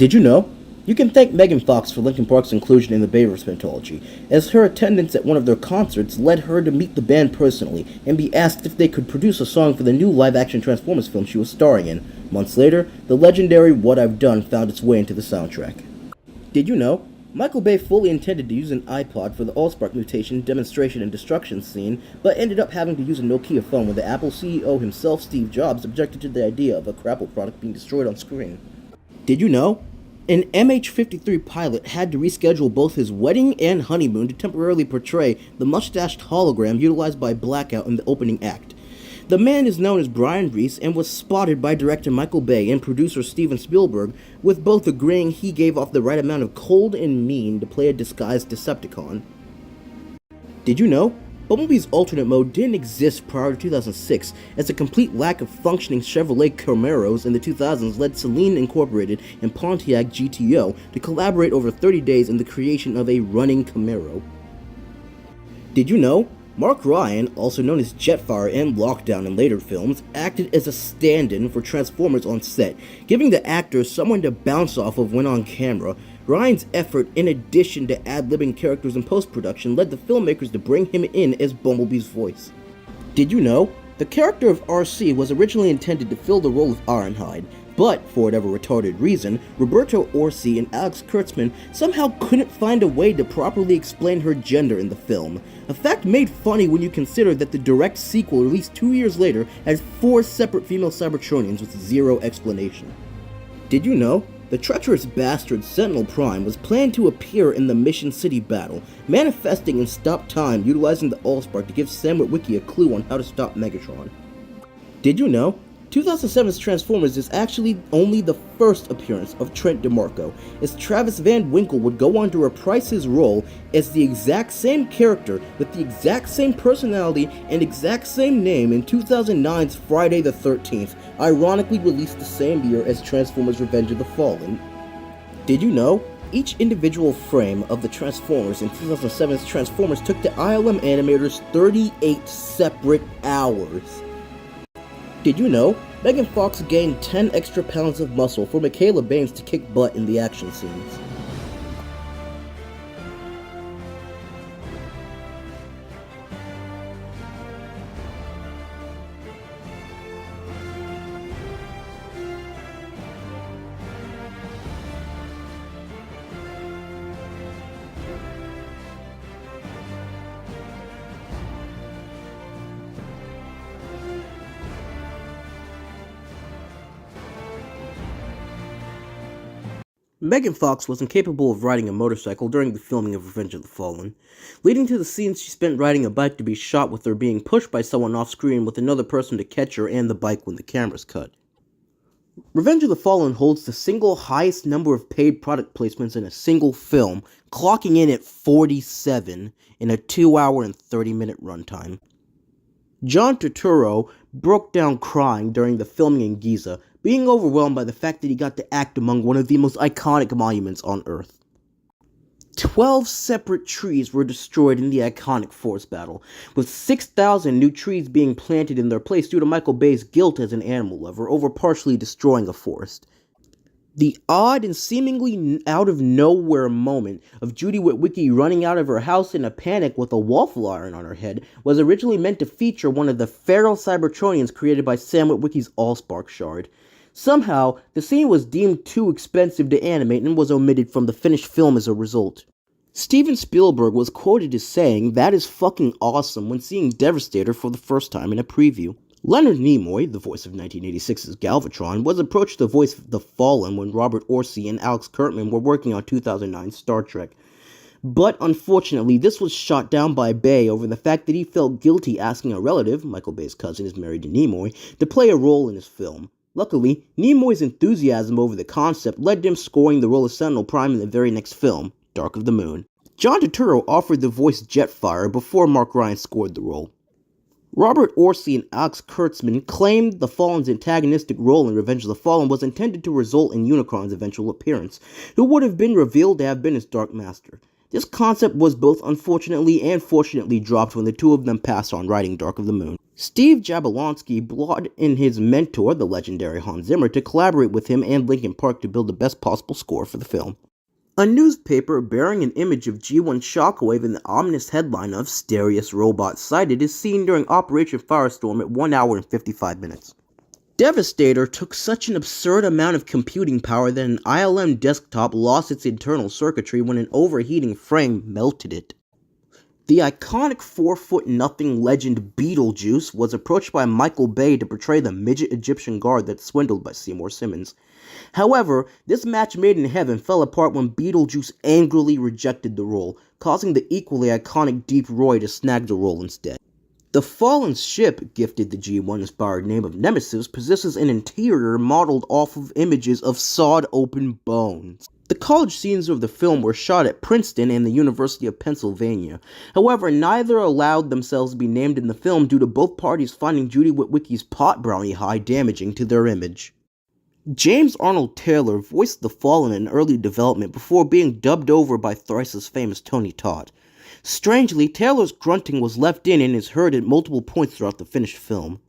Did you know? You can thank Megan Fox for Linkin Park's inclusion in the Bayverse anthology, as her attendance at one of their concerts led her to meet the band personally and be asked if they could produce a song for the new live-action Transformers film she was starring in. Months later, the legendary What I've Done found its way into the soundtrack. Did you know? Michael Bay fully intended to use an iPod for the Allspark mutation demonstration and destruction scene, but ended up having to use a Nokia phone when the Apple CEO himself, Steve Jobs, objected to the idea of a Crapple product being destroyed on screen. Did you know? An MH-53 pilot had to reschedule both his wedding and honeymoon to temporarily portray the mustached hologram utilized by Blackout in the opening act. The man is known as Brian Reese and was spotted by director Michael Bay and producer Steven Spielberg, with both agreeing he gave off the right amount of cold and mean to play a disguised Decepticon. Did you know? Bumblebee's alternate mode didn't exist prior to 2006, as a complete lack of functioning Chevrolet Camaros in the 2000s led Saleen Incorporated and Pontiac GTO to collaborate over 30 days in the creation of a running Camaro. Did you know? Mark Ryan, also known as Jetfire and Lockdown in later films, acted as a stand-in for Transformers on set, giving the actor someone to bounce off of when on camera. Ryan's effort, in addition to ad-libbing characters in post-production, led the filmmakers to bring him in as Bumblebee's voice. Did you know? The character of RC was originally intended to fill the role of Ironhide, but, for whatever retarded reason, Roberto Orci and Alex Kurtzman somehow couldn't find a way to properly explain her gender in the film, a fact made funny when you consider that the direct sequel released 2 years later had 4 separate female Cybertronians with zero explanation. Did you know? The treacherous bastard Sentinel Prime was planned to appear in the Mission City battle, manifesting in stop time utilizing the Allspark to give Sam Witwicky a clue on how to stop Megatron. Did you know? 2007's Transformers is actually only the first appearance of Trent DeMarco, as Travis Van Winkle would go on to reprise his role as the exact same character with the exact same personality and exact same name in 2009's Friday the 13th, ironically released the same year as Transformers Revenge of the Fallen. Did you know? Each individual frame of the Transformers in 2007's Transformers took the ILM animators 38 separate hours. Did you know? Megan Fox gained 10 extra pounds of muscle for Michaela Baines to kick butt in the action scenes. Megan Fox was incapable of riding a motorcycle during the filming of Revenge of the Fallen, leading to the scenes she spent riding a bike to be shot with her being pushed by someone off screen with another person to catch her and the bike when the camera's cut. Revenge of the Fallen holds the single highest number of paid product placements in a single film, clocking in at 47 in a 2-hour and 30-minute runtime. John Turturro broke down crying during the filming in Giza, being overwhelmed by the fact that he got to act among one of the most iconic monuments on Earth. 12 separate trees were destroyed in the iconic forest battle, with 6,000 new trees being planted in their place due to Michael Bay's guilt as an animal lover over partially destroying a forest. The odd and seemingly out-of-nowhere moment of Judy Witwicky running out of her house in a panic with a waffle iron on her head was originally meant to feature one of the feral Cybertronians created by Sam Witwicky's Allspark shard. Somehow, the scene was deemed too expensive to animate and was omitted from the finished film as a result. Steven Spielberg was quoted as saying, "That is fucking awesome," when seeing Devastator for the first time in a preview. Leonard Nimoy, the voice of 1986's Galvatron, was approached to voice The Fallen when Robert Orci and Alex Kurtzman were working on 2009's Star Trek. But unfortunately, this was shot down by Bay over the fact that he felt guilty asking a relative, Michael Bay's cousin is married to Nimoy, to play a role in his film. Luckily, Nimoy's enthusiasm over the concept led to him scoring the role of Sentinel Prime in the very next film, Dark of the Moon. John Turturro offered the voice Jetfire before Mark Ryan scored the role. Robert Orci and Alex Kurtzman claimed the Fallen's antagonistic role in Revenge of the Fallen was intended to result in Unicron's eventual appearance, who would have been revealed to have been his Dark Master. This concept was both unfortunately and fortunately dropped when the two of them passed on writing Dark of the Moon. Steve Jablonsky brought in his mentor, the legendary Hans Zimmer, to collaborate with him and Linkin Park to build the best possible score for the film. A newspaper bearing an image of G1 Shockwave and the ominous headline of "Mysterious Robot Sighted" is seen during Operation Firestorm at 1 hour and 55 minutes. Devastator took such an absurd amount of computing power that an ILM desktop lost its internal circuitry when an overheating frame melted it. The iconic 4'0" legend Beetlejuice was approached by Michael Bay to portray the midget Egyptian guard that's swindled by Seymour Simmons. However, this match made in heaven fell apart when Beetlejuice angrily rejected the role, causing the equally iconic Deep Roy to snag the role instead. The fallen ship, gifted the G1-inspired name of Nemesis, possesses an interior modeled off of images of sawed-open bones. The college scenes of the film were shot at Princeton and the University of Pennsylvania. However, neither allowed themselves to be named in the film due to both parties finding Judy Witwicky's pot brownie high damaging to their image. James Arnold Taylor voiced the Fallen in early development before being dubbed over by thrice as famous Tony Todd. Strangely, Taylor's grunting was left in and is heard at multiple points throughout the finished film.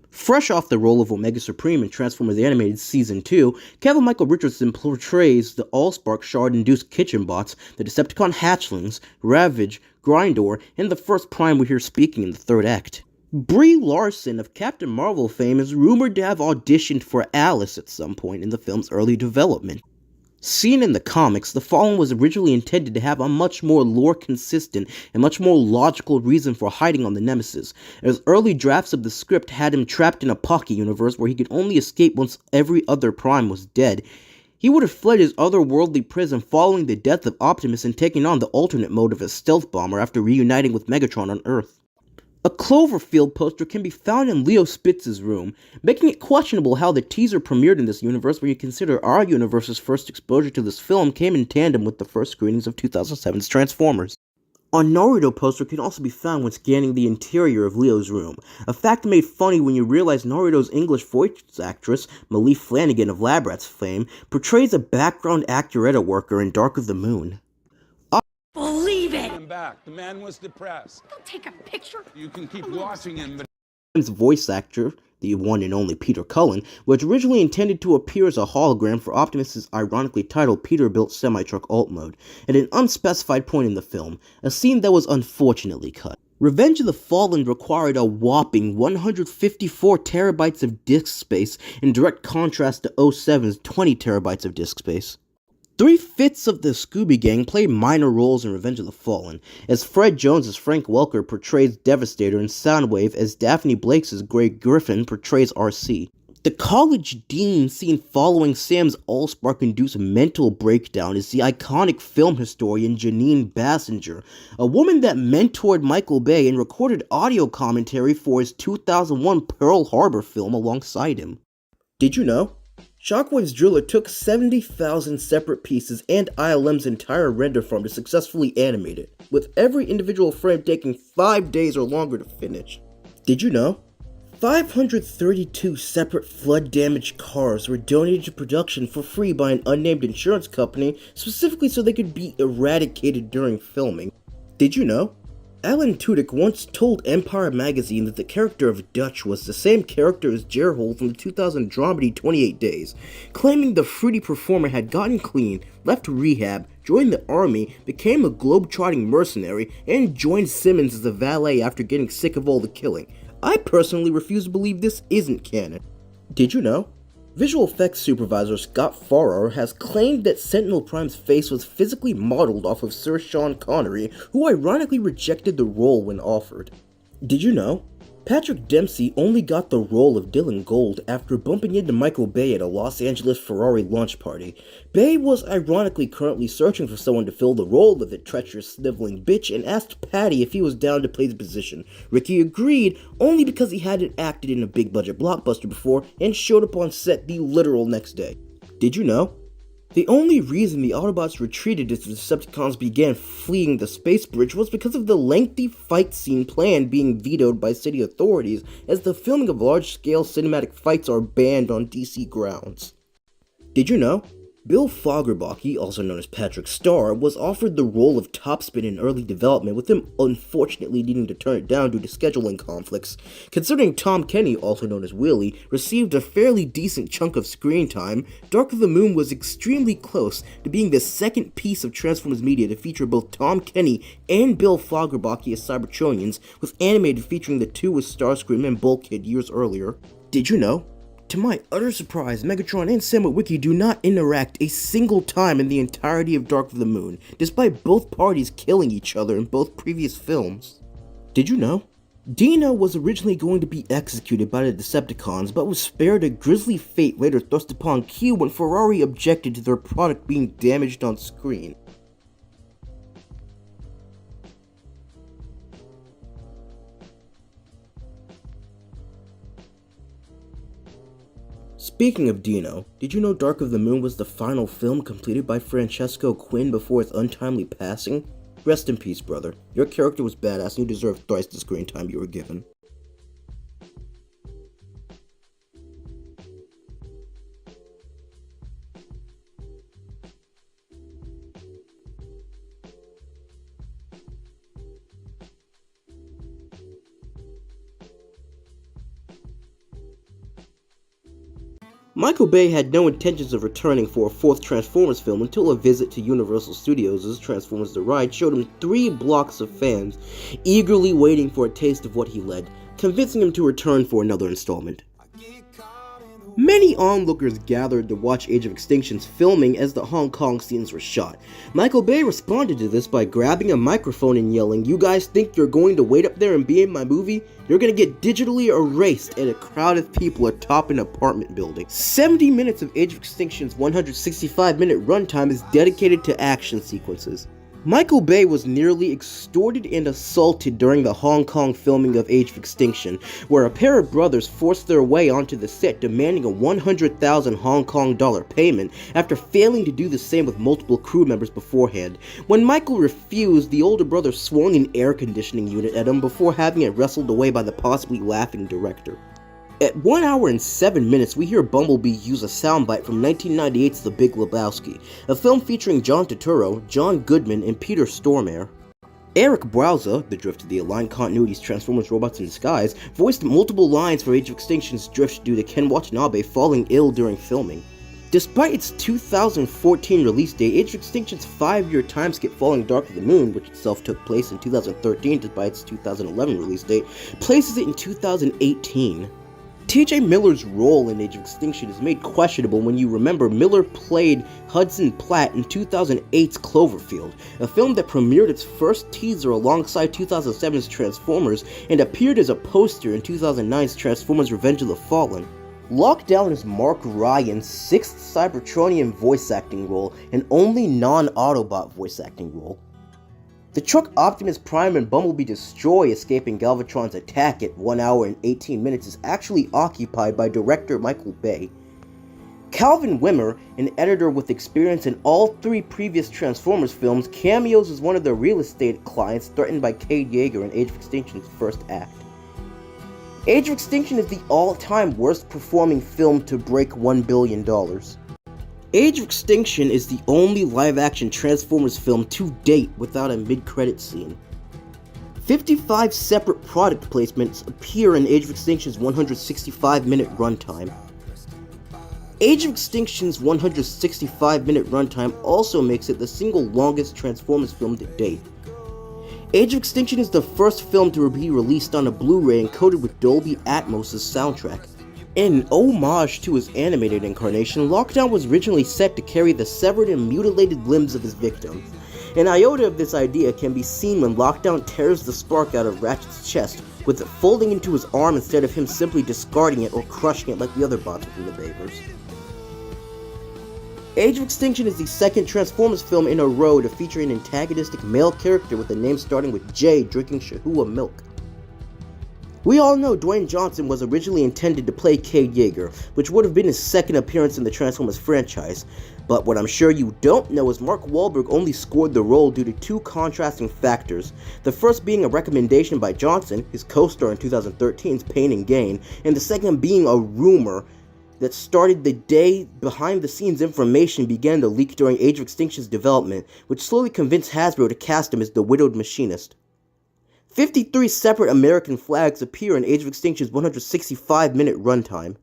Fresh off the role of Omega Supreme in Transformers the Animated Season 2, Kevin Michael Richardson portrays the Allspark Shard-induced kitchen bots, the Decepticon hatchlings, Ravage, Grindor, and the first Prime we hear speaking in the third act. Brie Larson of Captain Marvel fame is rumored to have auditioned for Alice at some point in the film's early development. Seen in the comics, the Fallen was originally intended to have a much more lore-consistent and much more logical reason for hiding on the Nemesis, as early drafts of the script had him trapped in a Pocket universe where he could only escape once every other Prime was dead. He would have fled his otherworldly prison following the death of Optimus and taking on the alternate mode of a stealth bomber after reuniting with Megatron on Earth. A Cloverfield poster can be found in Leo Spitz's room, making it questionable how the teaser premiered in this universe when you consider our universe's first exposure to this film came in tandem with the first screenings of 2007's Transformers. A Naruto poster can also be found when scanning the interior of Leo's room, a fact made funny when you realize Naruto's English voice actress, Malie Flanagan of Labrats fame, portrays a background Accurata worker in Dark of the Moon. Believe it! Back. The man was depressed. Don't take a picture. You can keep watching him, but Voice actor, the one and only Peter Cullen, was originally intended to appear as a hologram for Optimus's ironically titled Peterbilt semi-truck alt mode at an unspecified point in the film, a scene that was unfortunately cut. Revenge of the Fallen required a whopping 154 terabytes of disk space in direct contrast to 07's 20 terabytes of disk space. 3/5 of the Scooby Gang played minor roles in Revenge of the Fallen, as Fred Jones as Frank Welker portrays Devastator and Soundwave as Daphne Blakes as Greg Griffin portrays RC. The college dean seen following Sam's Allspark-induced mental breakdown is the iconic film historian Janine Bassinger, a woman that mentored Michael Bay and recorded audio commentary for his 2001 Pearl Harbor film alongside him. Did you know? Shockwave's driller took 70,000 separate pieces and ILM's entire render farm to successfully animate it, with every individual frame taking 5 days or longer to finish. Did you know? 532 separate flood-damaged cars were donated to production for free by an unnamed insurance company, specifically so they could be eradicated during filming. Did you know? Alan Tudyk once told Empire magazine that the character of Dutch was the same character as Gerhold from the 2000 dramedy 28 Days, claiming the fruity performer had gotten clean, left rehab, joined the army, became a globe-trotting mercenary, and joined Simmons as a valet after getting sick of all the killing. I personally refuse to believe this isn't canon. Did you know? Visual effects supervisor Scott Farrar has claimed that Sentinel Prime's face was physically modeled off of Sir Sean Connery, who ironically rejected the role when offered. Did you know? Patrick Dempsey only got the role of Dylan Gold after bumping into Michael Bay at a Los Angeles Ferrari launch party. Bay was ironically currently searching for someone to fill the role of the treacherous, sniveling bitch and asked Patty if he was down to play the position. Ricky agreed, only because he hadn't acted in a big-budget blockbuster before and showed up on set the literal next day. Did you know? The only reason the Autobots retreated as the Decepticons began fleeing the space bridge was because of the lengthy fight scene plan being vetoed by city authorities, as the filming of large-scale cinematic fights are banned on DC grounds. Did you know? Bill Fagerbakke, also known as Patrick Star, was offered the role of Topspin in early development, with him unfortunately needing to turn it down due to scheduling conflicts. Considering Tom Kenny, also known as Willie, received a fairly decent chunk of screen time, Dark of the Moon was extremely close to being the second piece of Transformers media to feature both Tom Kenny and Bill Fagerbakke as Cybertronians, with animated featuring the two as Starscream and Bulkhead years earlier. Did you know? To my utter surprise, Megatron and Sam Witwicky do not interact a single time in the entirety of Dark of the Moon, despite both parties killing each other in both previous films. Did you know? Dino was originally going to be executed by the Decepticons, but was spared a grisly fate later thrust upon Q when Ferrari objected to their product being damaged on screen. Speaking of Dino, did you know Dark of the Moon was the final film completed by Francesco Quinn before his untimely passing? Rest in peace, brother. Your character was badass and you deserve thrice the screen time you were given. Michael Bay had no intentions of returning for a fourth Transformers film until a visit to Universal Studios' Transformers The Ride showed him 3 blocks of fans eagerly waiting for a taste of what he led, convincing him to return for another installment. Many onlookers gathered to watch Age of Extinction's filming as the Hong Kong scenes were shot. Michael Bay responded to this by grabbing a microphone and yelling, "You guys think you're going to wait up there and be in my movie? You're gonna get digitally erased at a crowd of people atop an apartment building." 70 minutes of Age of Extinction's 165-minute runtime is dedicated to action sequences. Michael Bay was nearly extorted and assaulted during the Hong Kong filming of Age of Extinction, where a pair of brothers forced their way onto the set demanding a 100,000 Hong Kong dollar payment after failing to do the same with multiple crew members beforehand. When Michael refused, the older brother swung an air conditioning unit at him before having it wrestled away by the possibly laughing director. At 1 hour and 7 minutes, we hear Bumblebee use a soundbite from 1998's The Big Lebowski, a film featuring John Turturro, John Goodman, and Peter Stormare. Eric Brauza, the Drift of the Aligned Continuity's Transformers Robots in Disguise, voiced multiple lines for Age of Extinction's Drift due to Ken Watanabe falling ill during filming. Despite its 2014 release date, Age of Extinction's 5-year timeskip following Dark of the Moon, which itself took place in 2013 despite its 2011 release date, places it in 2018. T.J. Miller's role in Age of Extinction is made questionable when you remember Miller played Hudson Platt in 2008's Cloverfield, a film that premiered its first teaser alongside 2007's Transformers and appeared as a poster in 2009's Transformers Revenge of the Fallen. Lockdown is Mark Ryan's 6th Cybertronian voice acting role and only non-Autobot voice acting role. The truck Optimus Prime and Bumblebee destroy escaping Galvatron's attack at 1 hour and 18 minutes is actually occupied by director Michael Bay. Calvin Wimmer, an editor with experience in all 3 previous Transformers films, cameos as one of the real estate clients threatened by Cade Yeager in Age of Extinction's first act. Age of Extinction is the all-time worst performing film to break $1 billion. Age of Extinction is the only live-action Transformers film to date without a mid-credit scene. 55 separate product placements appear in Age of Extinction's 165-minute runtime. Age of Extinction's 165-minute runtime also makes it the single longest Transformers film to date. Age of Extinction is the first film to be released on a Blu-ray encoded with Dolby Atmos' soundtrack. In homage to his animated incarnation, Lockdown was originally set to carry the severed and mutilated limbs of his victims. An iota of this idea can be seen when Lockdown tears the spark out of Ratchet's chest, with it folding into his arm instead of him simply discarding it or crushing it like the other bots from the Bayverse. Age of Extinction is the second Transformers film in a row to feature an antagonistic male character with a name starting with J drinking Shahua milk. We all know Dwayne Johnson was originally intended to play Cade Yeager, which would have been his second appearance in the Transformers franchise, but what I'm sure you don't know is Mark Wahlberg only scored the role due to 2 contrasting factors, the first being a recommendation by Johnson, his co-star in 2013's Pain and Gain, and the second being a rumor that started the day behind-the-scenes information began to leak during Age of Extinction's development, which slowly convinced Hasbro to cast him as the widowed machinist. 53 separate American flags appear in Age of Extinction's 165-minute runtime.